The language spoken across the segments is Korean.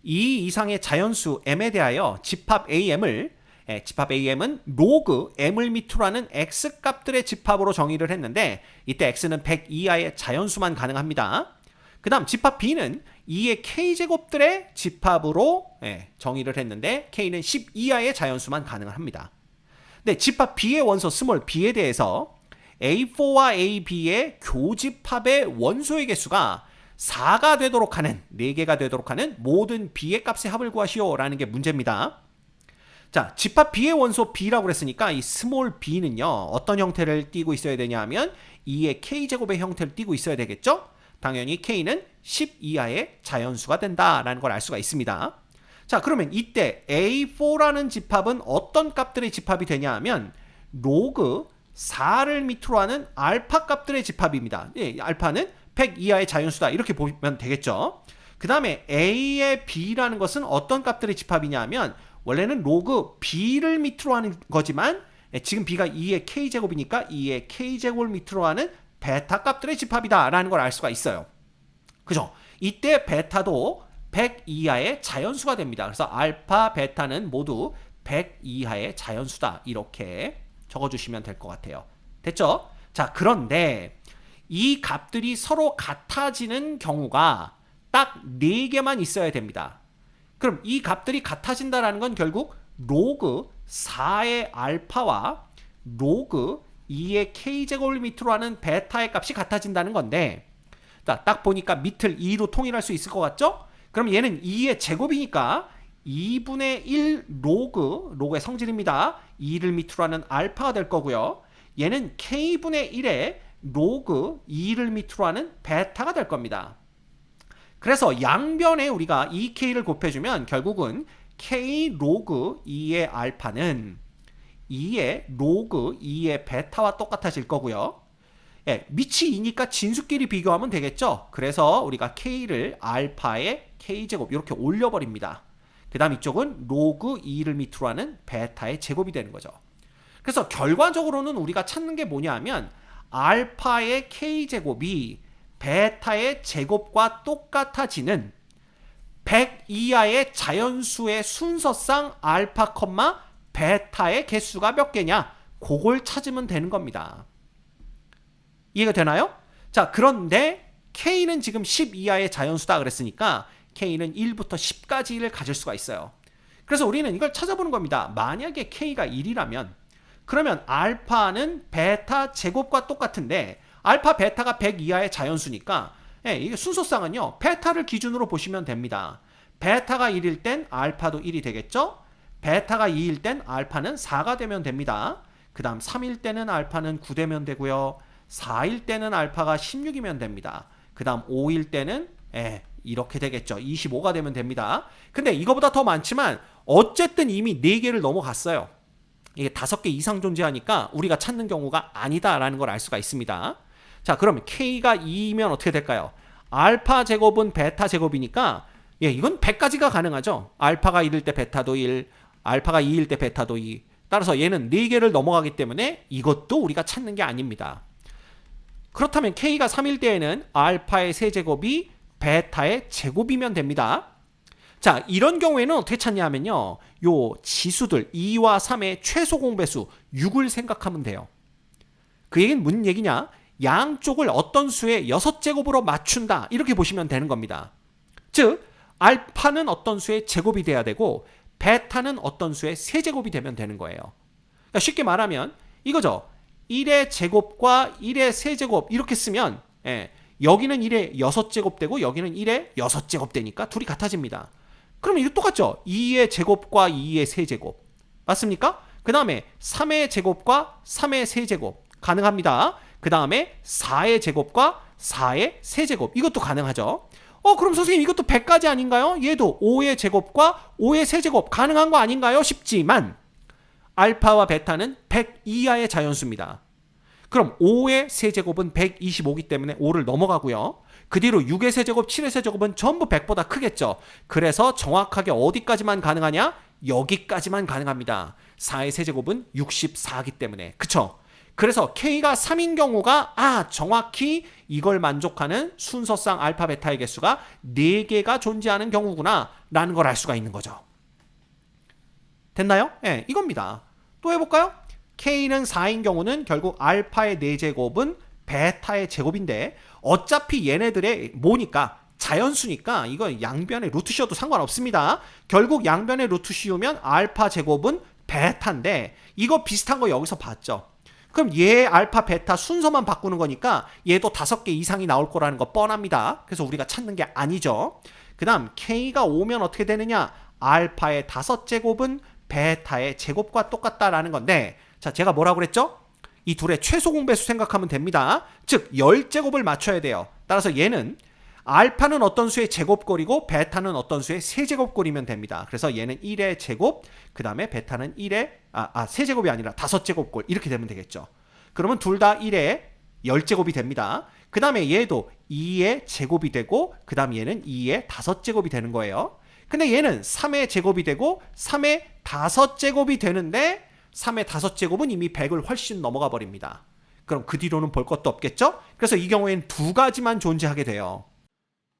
2 이상의 자연수 m에 대하여 집합 am은 로그 m을 밑으로 하는 x 값들의 집합으로 정의를 했는데 이때 x는 100 이하의 자연수만 가능합니다. 그 다음 집합 b는 2의 k제곱들의 집합으로 정의를 했는데 k는 10 이하의 자연수만 가능합니다. 네, 집합 b의 원소 스몰 b에 대해서 A4와 AB의 교집합의 원소의 개수가 4가 되도록 하는 4개가 되도록 하는 모든 b의 값의 합을 구하시오 라는 게 문제입니다. 자, 집합 b의 원소 b라고 그랬으니까 이 스몰 b는요 어떤 형태를 띠고 있어야 되냐 하면 2의 k제곱의 형태를 띠고 있어야 되겠죠. 당연히 k는 10 이하의 자연수가 된다라는 걸 알 수가 있습니다. 자, 그러면 이때 A4라는 집합은 어떤 값들의 집합이 되냐 하면 로그 4를 밑으로 하는 알파 값들의 집합입니다. 알파는 100 이하의 자연수다 이렇게 보면 되겠죠. 그 다음에 A의 B라는 것은 어떤 값들의 집합이냐 하면 원래는 로그 B를 밑으로 하는 거지만 지금 B가 2의 K제곱이니까 2의 K제곱을 밑으로 하는 베타 값들의 집합이다 라는 걸 알 수가 있어요. 그죠? 이때 베타도 100 이하의 자연수가 됩니다. 그래서 알파, 베타는 모두 100 이하의 자연수다 이렇게 적어주시면 될 것 같아요. 됐죠? 자, 그런데 이 값들이 서로 같아지는 경우가 딱 4개만 있어야 됩니다. 그럼 이 값들이 같아진다는 건 결국 로그 4의 알파와 로그 2의 k제곱을 밑으로 하는 베타의 값이 같아진다는 건데 딱 보니까 밑을 2로 통일할 수 있을 것 같죠? 그럼 얘는 2의 제곱이니까 2분의 1 로그의 성질입니다. 2를 밑으로 하는 알파가 될 거고요. 얘는 k분의 1의 로그 2를 밑으로 하는 베타가 될 겁니다. 그래서 양변에 우리가 2k를 곱해주면 결국은 k 로그 2의 알파는 2의 로그 2의 베타와 똑같아질 거고요. 밑이 2니까 진수끼리 비교하면 되겠죠. 그래서 우리가 k를 알파의 k제곱 이렇게 올려버립니다. 그 다음 이쪽은 로그 2를 밑으로 하는 베타의 제곱이 되는 거죠. 그래서 결과적으로는 우리가 찾는 게 뭐냐 하면 알파의 k제곱이 베타의 제곱과 똑같아지는 100 이하의 자연수의 순서상 알파, 베타의 개수가 몇 개냐 그걸 찾으면 되는 겁니다. 이해가 되나요? 자, 그런데 k는 지금 10 이하의 자연수다 그랬으니까 k는 1부터 10까지를 가질 수가 있어요. 그래서 우리는 이걸 찾아보는 겁니다. 만약에 k가 1이라면 그러면 알파는 베타 제곱과 똑같은데 알파, 베타가 100 이하의 자연수니까 이게 순서상은요 베타를 기준으로 보시면 됩니다. 베타가 1일 땐 알파도 1이 되겠죠. 베타가 2일 땐 알파는 4가 되면 됩니다. 그 다음 3일 때는 알파는 9 되면 되고요. 4일 때는 알파가 16이면 됩니다. 그 다음 5일 때는 이렇게 되겠죠. 25가 되면 됩니다. 근데 이거보다 더 많지만 어쨌든 이미 4개를 넘어갔어요. 이게 5개 이상 존재하니까 우리가 찾는 경우가 아니다라는 걸 알 수가 있습니다. 자, 그럼 k가 2이면 어떻게 될까요? 알파 제곱은 베타 제곱이니까 이건 100까지가 가능하죠. 알파가 1일 때 베타도 1, 알파가 2일 때 베타도 2. 따라서 얘는 4개를 넘어가기 때문에 이것도 우리가 찾는 게 아닙니다. 그렇다면 k가 3일 때에는 알파의 세제곱이 베타의 제곱이면 됩니다. 자, 이런 경우에는 어떻게 찾냐 하면요. 요 지수들 2와 3의 최소 공배수 6을 생각하면 돼요. 그 얘기는 무슨 얘기냐? 양쪽을 어떤 수의 6제곱으로 맞춘다. 이렇게 보시면 되는 겁니다. 즉, 알파는 어떤 수의 제곱이 돼야 되고 베타는 어떤 수의 세제곱이 되면 되는 거예요. 그러니까 쉽게 말하면 이거죠. 1의 제곱과 1의 세제곱 이렇게 쓰면 여기는 1의 6제곱 되고 여기는 1의 6제곱 되니까 둘이 같아집니다. 그럼 이거 똑같죠? 2의 제곱과 2의 세제곱 맞습니까? 그 다음에 3의 제곱과 3의 세제곱 가능합니다. 그 다음에 4의 제곱과 4의 세제곱 이것도 가능하죠. 그럼 선생님 이것도 100까지 아닌가요? 얘도 5의 제곱과 5의 세제곱 가능한 거 아닌가요? 싶지만 알파와 베타는 100 이하의 자연수입니다. 그럼 5의 세제곱은 125이기 때문에 5를 넘어가고요. 그 뒤로 6의 세제곱, 7의 세제곱은 전부 100보다 크겠죠. 그래서 정확하게 어디까지만 가능하냐? 여기까지만 가능합니다. 4의 세제곱은 64이기 때문에. 그쵸? 그래서 K가 3인 경우가 정확히 이걸 만족하는 순서상 알파, 베타의 개수가 4개가 존재하는 경우구나 라는 걸 알 수가 있는 거죠. 됐나요? 네, 이겁니다. 또 해볼까요? K는 4인 경우는 결국 알파의 4제곱은 베타의 제곱인데 어차피 얘네들의 뭐니까 자연수니까 이거 양변의 루트 씌워도 상관없습니다. 결국 양변의 루트 씌우면 알파 제곱은 베타인데 이거 비슷한 거 여기서 봤죠. 그럼 얘 알파 베타 순서만 바꾸는 거니까 얘도 5개 이상이 나올 거라는 거 뻔합니다. 그래서 우리가 찾는 게 아니죠. 그 다음 K가 오면 어떻게 되느냐, 알파의 5제곱은 베타의 제곱과 똑같다라는 건데, 자, 제가 뭐라고 그랬죠? 이 둘의 최소 공배수 생각하면 됩니다. 즉 10제곱을 맞춰야 돼요. 따라서 얘는 알파는 어떤 수의 제곱꼴이고 베타는 어떤 수의 세제곱꼴이면 됩니다. 그래서 얘는 1의 제곱, 그 다음에 베타는 1의 세제곱이 아니라 5제곱꼴 이렇게 되면 되겠죠. 그러면 둘 다 1의 10제곱이 됩니다. 그 다음에 얘도 2의 제곱이 되고 그 다음 얘는 2의 5제곱이 되는 거예요. 근데 얘는 3의 제곱이 되고 3의 5제곱이 되는데 3의 5제곱은 이미 100을 훨씬 넘어가 버립니다. 그럼 그 뒤로는 볼 것도 없겠죠? 그래서 이 경우에는 2가지만 존재하게 돼요.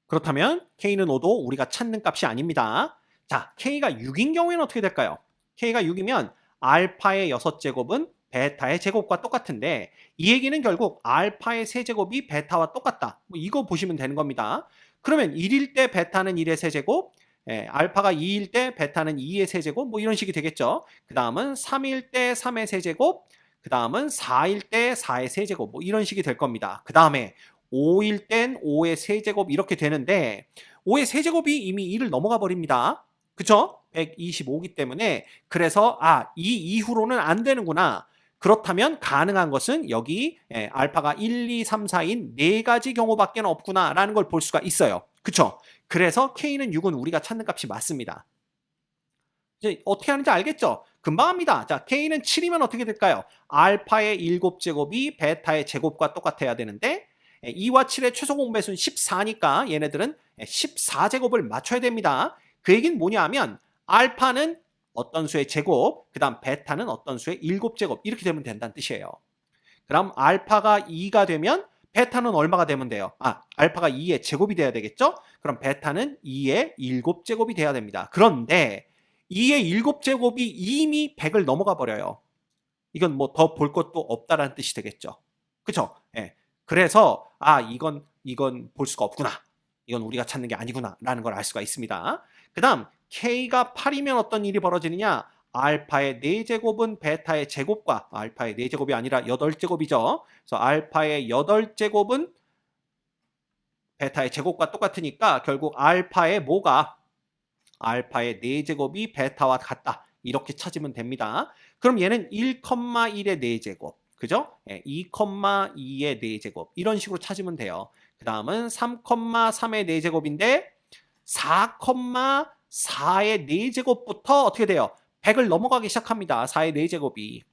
그렇다면 K는 5도 우리가 찾는 값이 아닙니다. 자, K가 6인 경우에는 어떻게 될까요? K가 6이면 알파의 6제곱은 베타의 제곱과 똑같은데 이 얘기는 결국 알파의 세제곱이 베타와 똑같다. 뭐 이거 보시면 되는 겁니다. 그러면 1일 때 베타는 1의 세제곱, 알파가 2일 때 베타는 2의 세제곱, 뭐 이런 식이 되겠죠. 그 다음은 3일 때 3의 세제곱, 그 다음은 4일 때 4의 세제곱, 뭐 이런 식이 될 겁니다. 그 다음에 5일 땐 5의 세제곱 이렇게 되는데 5의 세제곱이 이미 2를 넘어가 버립니다. 그쵸? 125기 때문에 그래서 이 이후로는 안 되는구나. 그렇다면 가능한 것은 여기 알파가 1, 2, 3, 4인 4가지 경우밖에 없구나 라는 걸 볼 수가 있어요. 그쵸? 그래서 K는 6은 우리가 찾는 값이 맞습니다. 이제 어떻게 하는지 알겠죠? 금방 합니다. 자, K는 7이면 어떻게 될까요? 알파의 7제곱이 베타의 제곱과 똑같아야 되는데 2와 7의 최소 공배수는 14니까 얘네들은 14제곱을 맞춰야 됩니다. 그 얘기는 뭐냐 하면 알파는 어떤 수의 제곱, 그 다음 베타는 어떤 수의 7제곱 이렇게 되면 된다는 뜻이에요. 그럼 알파가 2가 되면 베타는 얼마가 되면 돼요? 알파가 2의 제곱이 돼야 되겠죠? 그럼 베타는 2의 7제곱이 돼야 됩니다. 그런데 2의 7제곱이 이미 100을 넘어가 버려요. 이건 뭐 더 볼 것도 없다라는 뜻이 되겠죠. 그쵸? 예. 그래서 이건 볼 수가 없구나. 이건 우리가 찾는 게 아니구나 라는 걸 알 수가 있습니다. 그 다음 K가 8이면 어떤 일이 벌어지느냐, 알파의 4제곱은 베타의 제곱과 알파의 4제곱이 아니라 8제곱이죠. 그래서 알파의 8제곱은 베타의 제곱과 똑같으니까 결국 알파의 4제곱이 베타와 같다. 이렇게 찾으면 됩니다. 그럼 얘는 1,1의 4제곱. 그죠? 2,2의 4제곱. 이런 식으로 찾으면 돼요. 그 다음은 3,3의 4제곱인데 4,4의 4제곱부터 어떻게 돼요? 100을 넘어가기 시작합니다. 4의 4제곱이.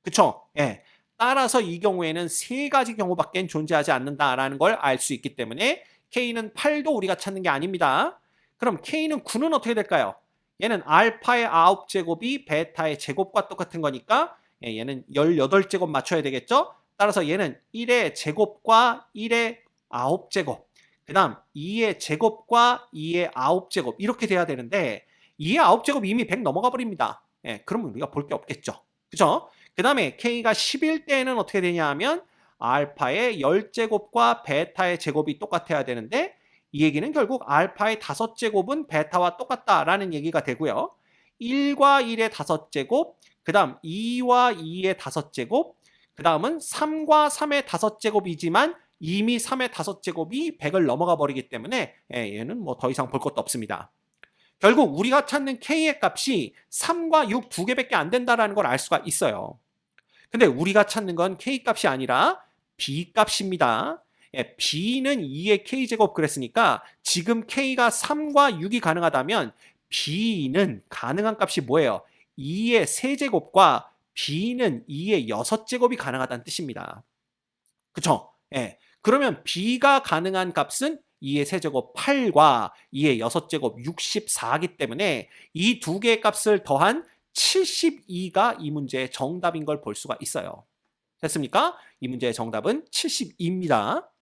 그쵸? 예. 따라서 이 경우에는 3가지 경우밖에 존재하지 않는다라는 걸 알 수 있기 때문에 K는 8도 우리가 찾는 게 아닙니다. 그럼 K는 9는 어떻게 될까요? 얘는 알파의 9제곱이 베타의 제곱과 똑같은 거니까 얘는 18제곱 맞춰야 되겠죠? 따라서 얘는 1의 제곱과 1의 9제곱, 그 다음 2의 제곱과 2의 9제곱 이렇게 돼야 되는데 2의 9제곱 이미 100 넘어가 버립니다. 그러면 우리가 볼 게 없겠죠. 그죠? 그 다음에 K가 10일 때는 어떻게 되냐 하면 알파의 10제곱과 베타의 제곱이 똑같아야 되는데 이 얘기는 결국 알파의 5제곱은 베타와 똑같다라는 얘기가 되고요. 1과 1의 5제곱, 그 다음 2와 2의 5제곱, 그 다음은 3과 3의 5제곱이지만 이미 3의 5제곱이 100을 넘어가 버리기 때문에 얘는 뭐 더 이상 볼 것도 없습니다. 결국 우리가 찾는 K의 값이 3과 6 두 개밖에 안 된다는 걸 알 수가 있어요. 근데 우리가 찾는 건 K 값이 아니라 B 값입니다. B는 2의 K제곱 그랬으니까 지금 K가 3과 6이 가능하다면 B는 가능한 값이 뭐예요? 2의 세제곱과 B는 2의 6제곱이 가능하다는 뜻입니다. 그쵸? 그러면 B가 가능한 값은 2의 세제곱 8과 2의 6제곱 64이기 때문에 이 두 개의 값을 더한 72가 이 문제의 정답인 걸 볼 수가 있어요. 됐습니까? 이 문제의 정답은 72입니다.